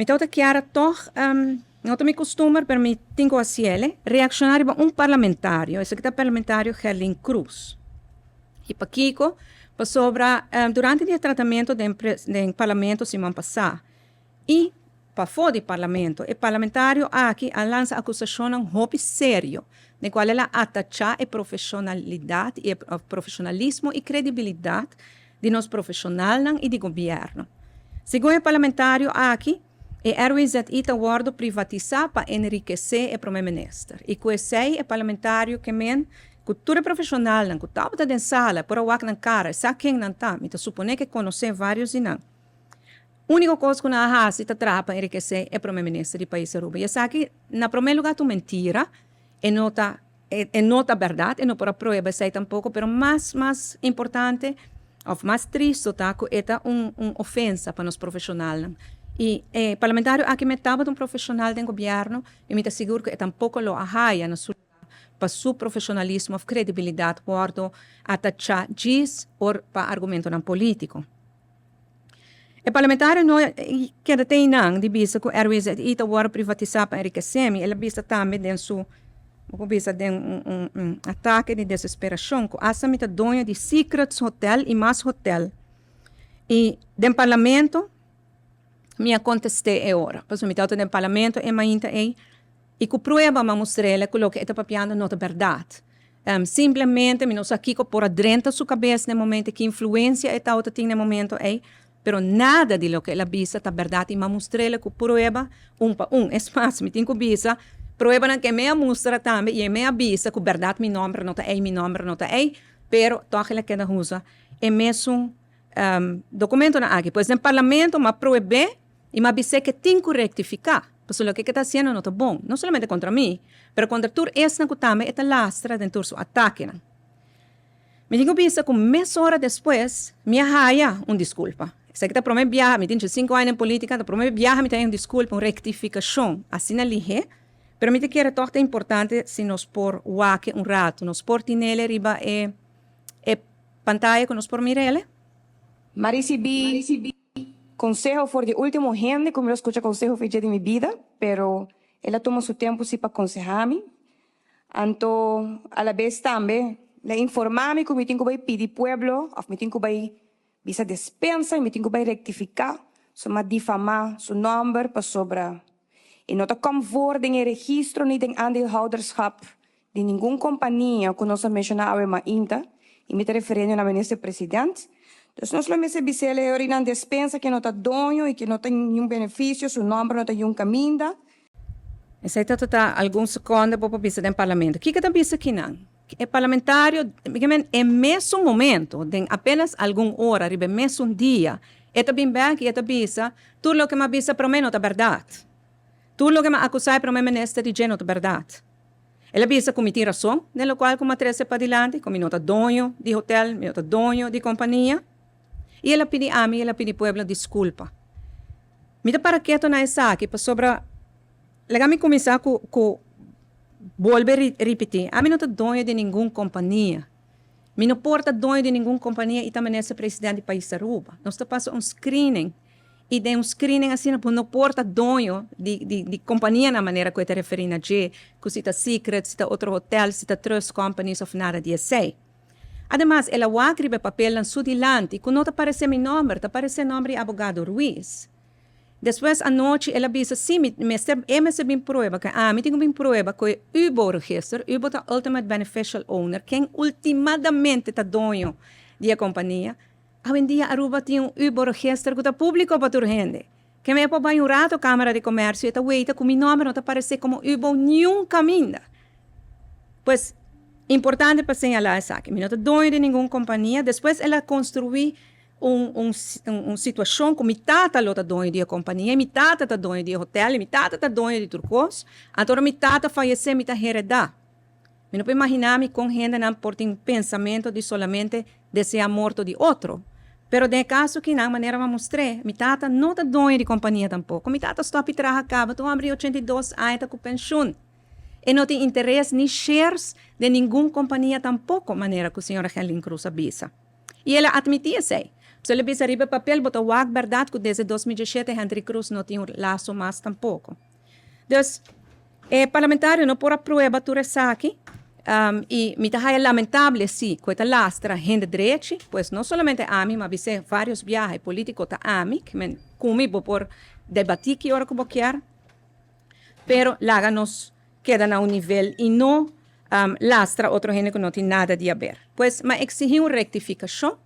Então, eu quero toch, não me costumo, mas me tenho assim, reaccionar para parlamentário. Esse aqui é o parlamentário Helen Cruz. E para Kiko, para sobre, durante o tratamento do parlamento semana passada, e para fora do parlamento, o parlamentário aqui lança acusação um hobby sério, no qual ela ataca a profissionalidade, e profissionalismo e credibilidade de nós profissionais e do governo. Segundo o parlamentário aqui, o RWZ está guardo privatizar para enriquecer o primeiro-ministro. E com esse é parlamentário que cultura profissional, que estava dentro da sala, por awak na cara, sabe quem não está, então supone que conhecer vários e não. A única coisa que nós fazemos é trabalhar para enriquecer o primeiro-ministro do país Aruba. E sabe que, na primeiro lugar, tu mentira, e não está verdade, e não para provar isso tampouco, mas mais importante, ou mais triste, é uma ofensa para os profissionais. E parlamentário aqui me estava um profissional do governo, e me asseguro que tampouco lo arraia na sua para seu profissionalismo e credibilidade, guardo atacar diz ou para argumento não político. O parlamentário não quer ter não de vista que o RWZ está agora privatizar para enriquecer, ele vista também de sua vista de ataque de desesperação, que essa me dono de Secrets Hotel e mais hotel. E do parlamento me contestei agora, porque me estava no parlamento e ainda e que prueba me mostrei que o que está papiando não é verdade. Simplesmente, me não sei aqui por dentro da sua cabeça no momento, que influência está no momento, pero nada de lo que ela visa está verdade, e me mostrei que prueba, é mais, me tenho que visa, prueba que me mostra também, e me avisa que verdade meu nome não está pero toch ela queda usa, é mesmo documento na aqui, pois no parlamento me pruebe, e me avisa que tem que rectificar. Porque o que está fazendo não está bom, não somente contra mim, mas contra tu essa que também está lastra dentro do seu ataque. Me digo que meia hora depois, me arraia desculpa. Se que está prometendo viajar, me tenho 5 anos em política, está prometendo viajar, me tem desculpa, uma rectificação, assim na lihe, mas me quero tornar importante se nós por wake rato, nós por tinele riba pantalla que nós por mirele. Maricibi. Consejo fue de último gente, como yo escucho consejo fue de mi vida, pero ella toma su tiempo sí para aconsejarme. Anto, a la vez también, le informarme que me tengo que pedir pueblo, o me tengo que visa despensa, me tengo que rectificar, so ma difamar su nombre para sobra. Y no te conforme en el registro ni en aandeelhouderschap de ninguna compañía que nos ha mencionado en INTA, y me refiriendo a la ministro-presidente. Então, nós vamos receber ele na despensa que não está dono e que não tem nenhum benefício, seu nome não tem nenhum caminho. Esse está alguns segundos para pensar no parlamento. O que está pensando aqui não? O parlamentário, é mesmo momento, tem apenas alguma hora, é mesmo dia, está bem bem que está pensando, tudo o que me pensa para mim não é verdade. Tudo o que me acusa para mim ministro de não é verdade. Ele pensa que me tem razão, no qual me trouxe para adiante, como não está dono de hotel, não está dono de companhia. E ela pediu a mim, ela pediu ao povo desculpa. Me dá para quieto na essa aqui, para sobre... Legal me começar com volver a repetir. A mim não estou dono de nenhuma companhia. Me não porta dono de nenhuma companhia e também é presidente do país Aruba. Nós estamos passando screening. E de screening assim, não porta dono de companhia na maneira que eu estou referindo a que se está Secret, se está outro hotel, se está Trust Companies ou nada de assim. Además, ela escreve papel em seu dilante, que não aparece meu nome, aparece o nome do abogado Ruiz. Depois, à noite, ela disse, sim, me recebi prova, que me tenho prova que o UBO-registro, UBO é o Ultimate Beneficial Owner, quem ultimadamente está dono da companhia. Hoje em dia, Aruba tem UBO-registro que está público para toda a gente. Que me para um rato a Câmara de Comércio e está weita que meu nome não aparece como UBO nenhum caminho. Pois, importante para señalar isso aqui. Não é dono de nenhuma companhia. Depois, ela construiu uma situação que metade está dono de companhia, metade está dono de hotel, metade está dono de turcos. Então, metade faleceu, metade heredar. Eu não posso imaginar com gente não por ter pensamento de solamente desejar a morte de outro. Pero de caso que na maneira me mostrei, metade não está dono de companhia tampouco. Metade está para trabalhar acaba, tu abre 82 anos com pensão. E não tem interesse nem shares de nenhuma companhia tampouco, maneira que a senhora Helen Cruz avisa. E ela admitia isso. Se le bisa arriba papel, bota wag verdade que desde 2017 Henry Cruz não tinha um laço mais tampouco. Então, parlamentário não por a prueba tu resaki, e me tá lamentável sim, coisa lastra gente direita, pois não somente a mim, mas vi vários viajes políticos tá a mim, que me comigo por debatir que hora como quer, pero laga nos queda a nível e não lastra outro gente que não tem nada de a ver. Pois, mas exigir uma rectificação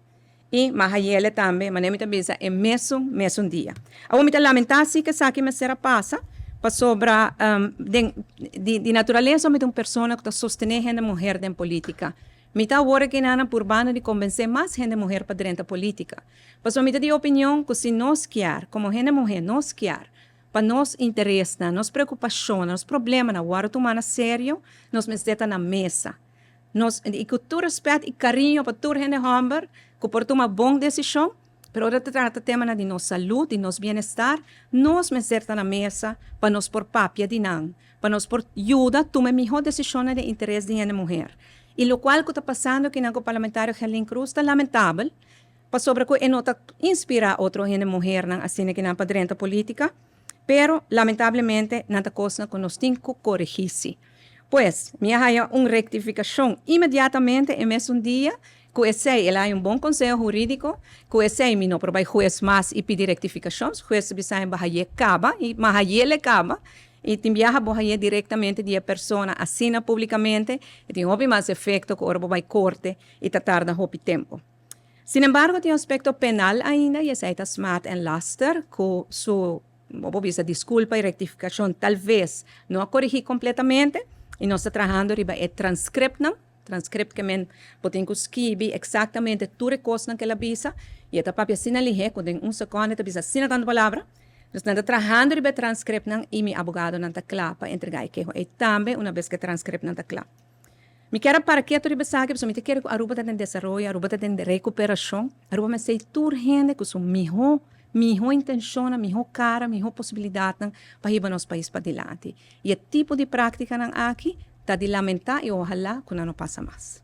e mahayele também, mas nem também é mesmo dia. A me lamentar sim que sabe que me será passa, para sobre de natureza de uma pessoa que está sustentando a mulher em política. Me está agora que nada por banda de convencer mais gente mulher para dentro da política. Mas me de opinião que se nós quer, como gente mulher, nós quer, para nos interesse, nos preocupações, nos problemas, na hora tomar sério, nos metemos na mesa. E com todo respeito e carinho para toda a gente homem, que por tomar boa decisão, pero ahora trata tema de nossa saúde, de nosso bem-estar, nos metemos na mesa para nos por papia de não, para nos por ajuda a tomar melhor decisão de interesse de gente mulher. E o qual que está passando aqui no parlamentário Helen Cruz está lamentável, para sobre que não está inspirar outra gente mulher assim que não para dentro da política, pero lamentablemente nada coisa que nós temos que corrigir. Pois, me há uma rectificação imediatamente em mesmo dia, que esse há bom conselho jurídico, que esse não provai juiz mais e pedir rectificações, juiz bisa bahaye caba e mahaye le caba, e tem viaja bahaye diretamente de a pessoa assina publicamente, e tem houve mais efeito que orbo vai corte e tratar da houve tempo. Sin embargo, tem um aspecto penal ainda, e esse é smart and laster, que su obvisa desculpa e rectificação talvez não corrigir completamente, e nós estamos trabalhando riba é transcript que men podem escrever exatamente tudo coisa que ela bisa, e a papel sinalihe, quando em segundo a bisa sinalando palavra, nós estamos trabalhando riba transcript e meu advogado não está claro para entregar que é também uma vez que transcript não está claro. Me quero para que tu riba sabe, porque me quero que a Aruba tem desenvolvimento, a Aruba tem recuperação, a Aruba me sei tudo gente que são melhor intenção, melhor cara, melhor possibilidade para ir para nosso país para adiante. E o tipo de prática aqui está de lamentar e ojalá que não passa mais.